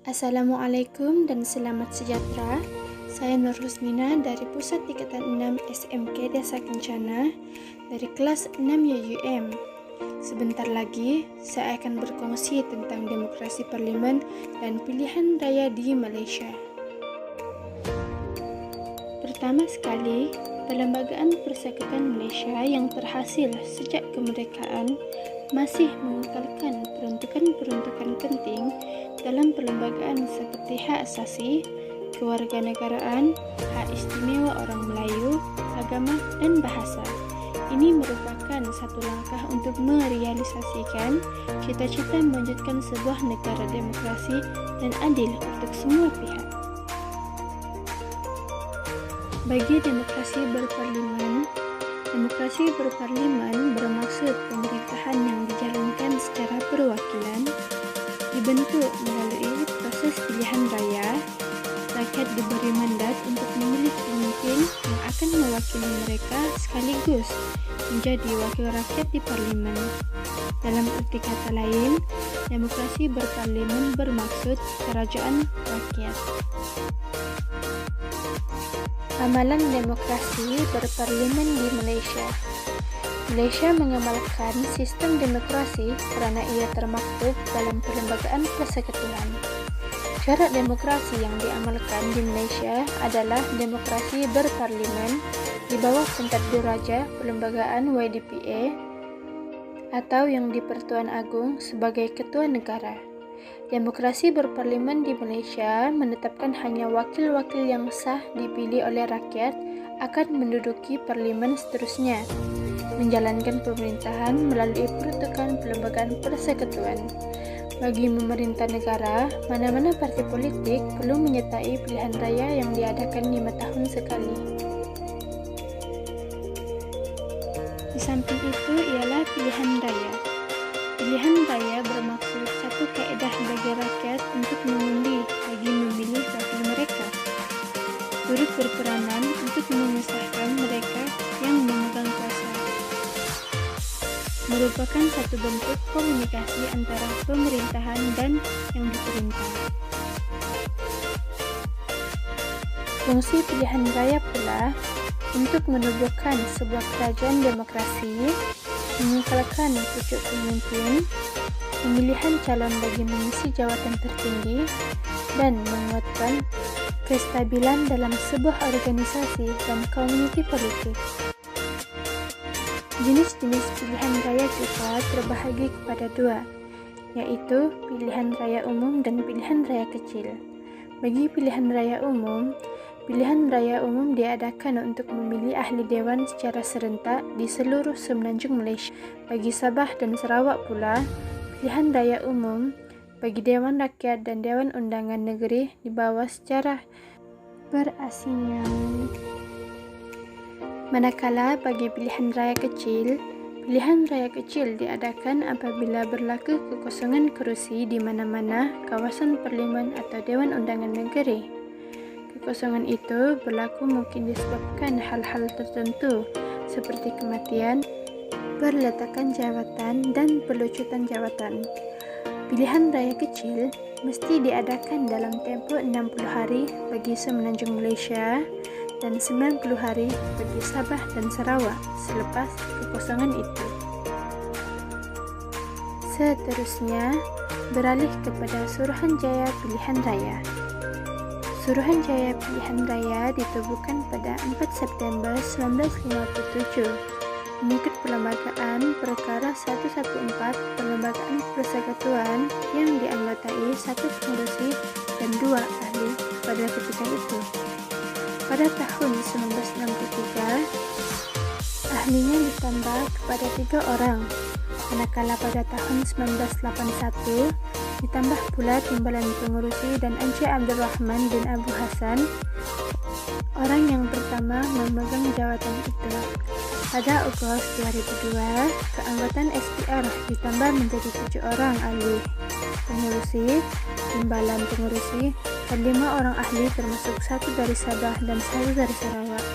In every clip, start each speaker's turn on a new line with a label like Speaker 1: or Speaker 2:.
Speaker 1: Assalamualaikum dan selamat sejahtera. Saya Nur Husnina dari Pusat Tingkatan 6 SMK Desa Kencana dari kelas 6 YUM. Sebentar lagi saya akan berkongsi tentang demokrasi parlimen dan pilihan raya di Malaysia. Pertama sekali, Perlembagaan Persekutuan Malaysia yang terhasil sejak kemerdekaan masih mengekalkan peruntukan-peruntukan penting dalam perlembagaan seperti hak asasi, kewarganegaraan, hak istimewa orang Melayu, agama dan bahasa. Ini merupakan satu langkah untuk merealisasikan cita-cita mewujudkan sebuah negara demokrasi dan adil untuk semua pihak. Bagi demokrasi berparlimen bermaksud pemerintahan yang dijalankan secara perwakilan, dibentuk melalui proses pilihan raya. Rakyat diberi mandat untuk memilih pemimpin yang akan mewakili mereka sekaligus menjadi wakil rakyat di parlimen. Dalam arti kata lain, demokrasi berparlimen bermaksud kerajaan rakyat. Amalan demokrasi berparlimen di Malaysia. Malaysia mengamalkan sistem demokrasi kerana ia termaktub dalam Perlembagaan Persekutuan. Cara demokrasi yang diamalkan di Malaysia adalah demokrasi berparlimen di bawah pentadbir raja Perlembagaan YDPA atau yang di-Pertuan Agong sebagai Ketua Negara. Demokrasi berparlimen di Malaysia menetapkan hanya wakil-wakil yang sah dipilih oleh rakyat akan menduduki parlimen seterusnya, menjalankan pemerintahan melalui peruntukan Perlembagaan Persekutuan. Bagi memerintah negara, mana-mana parti politik perlu menyertai pilihan raya yang diadakan 5 tahun sekali. Di samping itu ialah pilihan raya. Pilihan raya bermaksud satu kaedah bagi rakyat untuk mengundi bagi memilih wakil mereka. Turut berperanan untuk memisahkan mereka yang memegang kuasa. Merupakan satu bentuk komunikasi antara pemerintahan dan yang diperintah. Fungsi pilihan raya pula untuk menubuhkan sebuah kerajaan demokrasi, mengekalkan pucuk pemimpin, pemilihan calon bagi mengisi jawatan tertinggi, dan menguatkan kestabilan dalam sebuah organisasi dan komuniti politik. Jenis-jenis pilihan raya juga terbahagi kepada dua, yaitu pilihan raya umum dan pilihan raya kecil. Bagi pilihan raya umum diadakan untuk memilih ahli dewan secara serentak di seluruh semenanjung Malaysia. Bagi Sabah dan Sarawak pula, pilihan raya umum bagi Dewan Rakyat dan Dewan Undangan Negeri di bawah secara berasingan. Manakala bagi pilihan raya kecil diadakan apabila berlaku kekosongan kerusi di mana-mana kawasan parlimen atau Dewan Undangan Negeri. Kekosongan itu berlaku mungkin disebabkan hal-hal tertentu seperti kematian, perletakan jawatan dan pelucutan jawatan. Pilihan raya kecil mesti diadakan dalam tempoh 60 hari bagi semenanjung Malaysia dan 90 hari bagi Sabah dan Sarawak selepas kekosongan itu. Seterusnya, beralih kepada Suruhanjaya Pilihan Raya. Suruhanjaya Pilihan Raya ditubuhkan pada 4 September 1957 mengikut Perlembagaan Perkara 114 Perlembagaan Persekutuan yang dianggotai 1 pengerusi dan 2 ahli pada ketika itu. Pada tahun 1963, ahlinya ditambah kepada 3 orang, manakala pada tahun 1981 ditambah pula timbalan pengerusi dan Encik Abdul Rahman bin Abu Hassan, orang yang pertama memegang jawatan itu. Pada Ogos 2002, keanggotaan SPR ditambah menjadi 7 orang ahli pengerusi, timbalan pengerusi, dan 5 orang ahli termasuk 1 dari Sabah dan 1 dari Sarawak.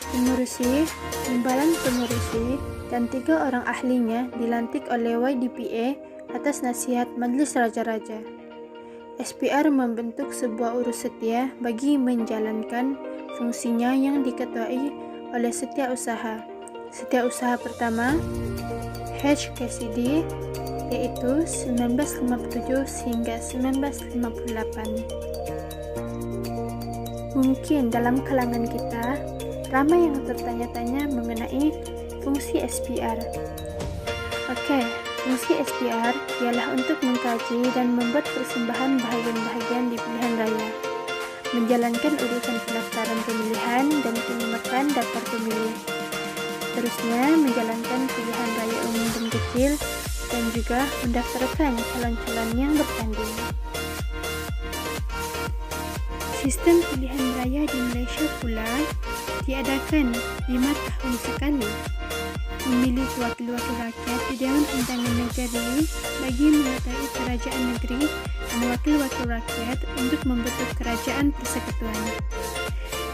Speaker 1: Pengerusi, timbalan pengerusi, dan 3 orang ahlinya dilantik oleh YDPA atas nasihat Majlis Raja-Raja. SPR membentuk sebuah urus setia bagi menjalankan fungsinya yang diketuai oleh setiausaha. Setiausaha pertama, H. Cassidy, yaitu 1957 hingga 1958. Mungkin dalam kalangan kita, ramai yang tertanya-tanya mengenai fungsi SPR. Oke, fungsi SPR ialah untuk mengkaji dan membuat persembahan bahagian-bahagian di pilihan raya, menjalankan urusan pendaftaran pemilihan dan penyelamatan daftar pemilih, terusnya menjalankan pilihan raya umum dan kecil, dan juga mendaftarkan calon-calon yang bertanding. Sistem pilihan raya di Malaysia pula diadakan 5 tahun sekali. Memilih wakil-wakil rakyat di Dewan Undangan Negeri bagi menyertai kerajaan negeri dan wakil-wakil rakyat untuk membentuk kerajaan persekutuan.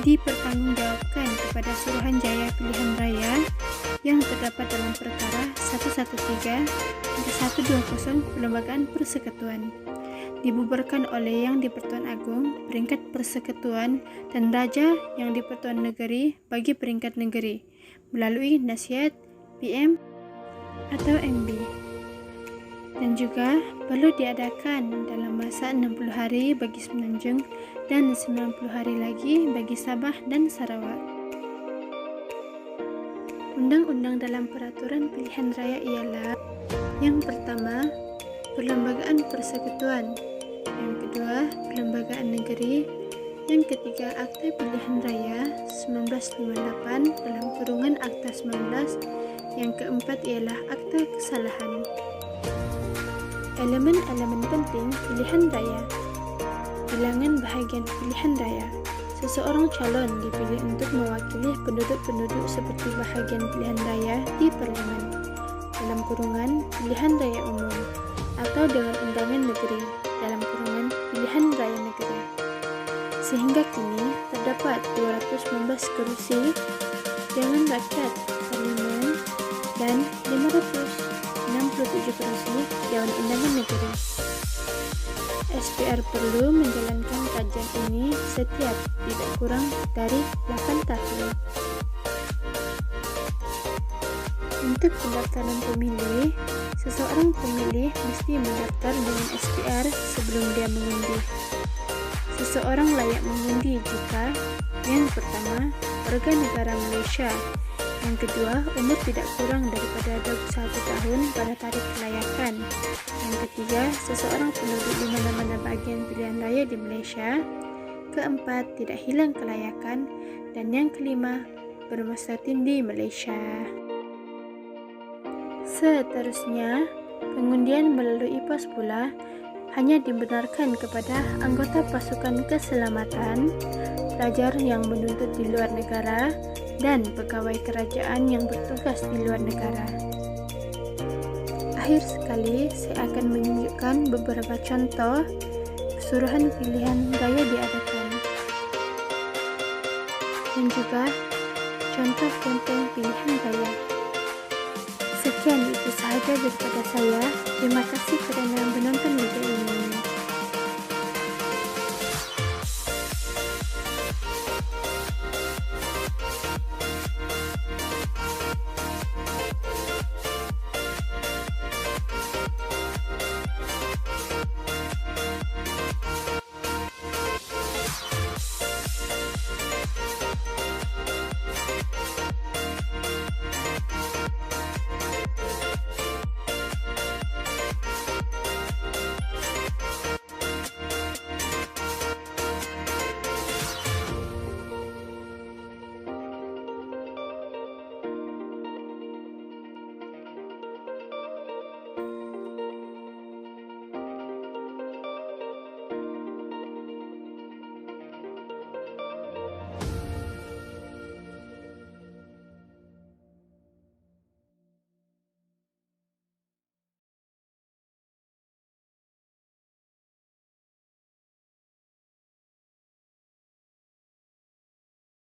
Speaker 1: Dipertanggungjawabkan kepada Suruhanjaya Pilihan Raya yang terdapat dalam perkara 113/120 Perlembagaan Persekutuan. Dibubarkan oleh Yang di-Pertuan Agong peringkat persekutuan dan Raja Yang di-Pertuan Negeri bagi peringkat negeri melalui nasihat PM atau MB. Dan juga perlu diadakan dalam masa 60 hari bagi Semenanjung dan 90 hari lagi bagi Sabah dan Sarawak. Undang-undang dalam peraturan pilihan raya ialah: yang pertama, Perlembagaan Persekutuan; yang kedua, Perlembagaan Negeri; yang ketiga, Akta Pilihan Raya 1958 dalam kurungan Akta 19; yang keempat ialah Akta Kesalahan. Elemen-elemen penting pilihan raya. Bilangan bahagian pilihan raya. Seseorang calon dipilih untuk mewakili penduduk-penduduk seperti bahagian pilihan raya di Parlimen, dalam kurungan pilihan raya umum, atau dengan undangan negeri, dalam kurungan pilihan raya negeri. Sehingga kini terdapat 219 kerusi Dewan Rakyat Parlimen dan 567 kerusi Dewan Undangan Negeri. SPR perlu menjalankan kajian ini setiap tidak kurang dari 8 tahun. Untuk pendaftaran pemilih, seseorang pemilih mesti mendaftar dengan SPR sebelum dia mengundi. Seseorang layak mengundi jika: yang pertama, warga negara Malaysia; yang kedua, umur tidak kurang daripada 21 tahun pada tarikh kelayakan; yang ketiga, seseorang penduduk di mana-mana bahagian pilihan raya di Malaysia; keempat, tidak hilang kelayakan; dan yang kelima, bermasa tindi Malaysia. Seterusnya, pengundian melalui pos pula hanya dibenarkan kepada anggota pasukan keselamatan, pelajar yang menuntut di luar negara, dan pegawai kerajaan yang bertugas di luar negara. Akhir sekali, saya akan menunjukkan beberapa contoh keseluruhan pilihan raya diadakan, dan juga contoh campaign pilihan raya. Sekian itu sahaja daripada saya. Terima kasih.